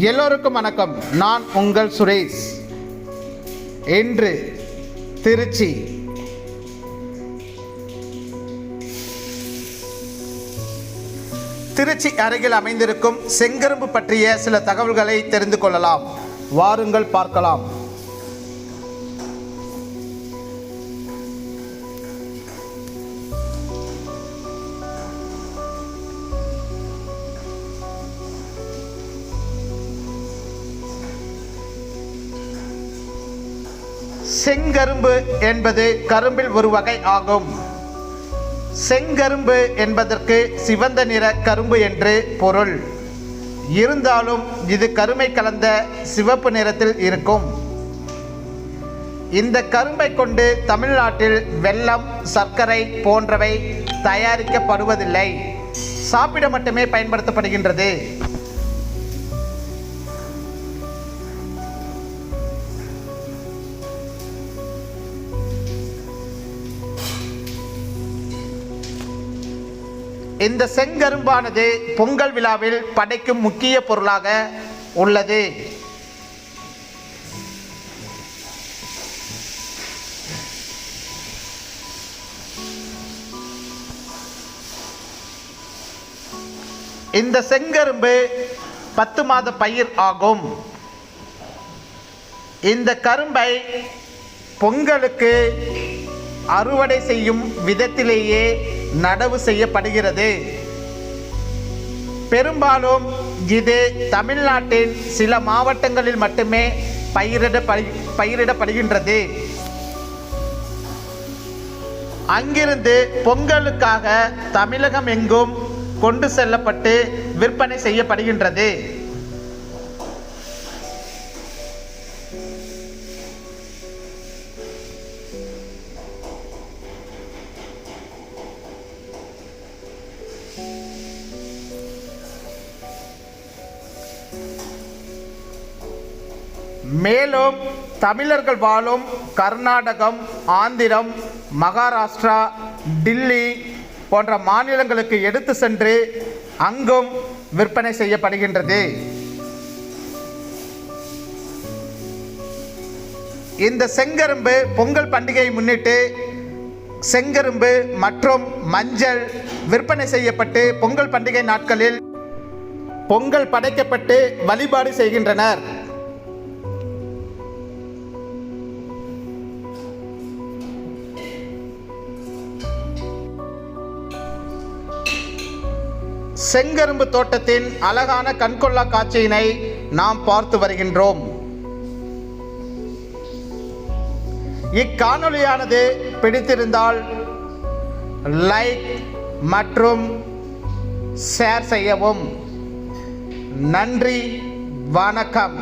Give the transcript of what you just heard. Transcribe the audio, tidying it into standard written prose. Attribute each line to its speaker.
Speaker 1: எல்லோருக்கும் வணக்கம். நான் உங்கள் சுரேஷ். இன்று திருச்சி அருகில் அமைந்திருக்கும் செங்கரும்பு பற்றிய சில தகவல்களை தெரிந்து கொள்ளலாம். வாருங்கள் பார்க்கலாம். செங்கரும்பு என்பது கரும்பில் ஒரு வகை ஆகும். செங்கரும்பு என்பதற்கு சிவந்த நிற கரும்பு என்று பொருள். இருந்தாலும் இது கருமை கலந்த சிவப்பு நிறத்தில் இருக்கும். இந்த கரும்பை கொண்டு தமிழ்நாட்டில் வெல்லம், சர்க்கரை போன்றவை தயாரிக்கப்படுவதில்லை. சாப்பிட மட்டுமே பயன்படுத்தப்படுகின்றது. இந்த செங்கரும்பானது பொங்கல் விழாவில் படைக்கும் முக்கிய பொருளாக உள்ளது. இந்த செங்கரும்பு 10 மாத பயிர் ஆகும். இந்த கரும்பை பொங்கலுக்கு அறுவடை செய்யும் விதத்திலேயே நடவு செய்யப்படுகிறது. பெரும்பாலும் இது தமிழ்நாட்டின் சில மாவட்டங்களில் மட்டுமே பயிரிடப்படுகின்றது. அங்கிருந்து பொங்கலுக்காக தமிழகம் எங்கும் கொண்டு செல்லப்பட்டு விற்பனை செய்யப்படுகின்றது. மேலும் தமிழர்கள் வாழும் கர்நாடகம், ஆந்திரம், மகாராஷ்டிரா, டில்லி போன்ற மாநிலங்களுக்கு எடுத்து சென்று அங்கும் விற்பனை செய்யப்படுகின்றது. இந்த செங்கரும்பு பொங்கல் பண்டிகையை முன்னிட்டு செங்கரும்பு மற்றும் மஞ்சள் விற்பனை செய்யப்பட்டு பொங்கல் பண்டிகை நாட்களில் பொங்கல் படைக்கப்பட்டு வழிபாடு செய்கின்றனர். செங்கரும்பு தோட்டத்தின் அழகான கண்கொள்ளா காட்சியினை நாம் பார்த்து வருகின்றோம். இக்காணொலியானது பிடித்திருந்தால் லைக் மற்றும் ஷேர் செய்யவும். நன்றி, வணக்கம்.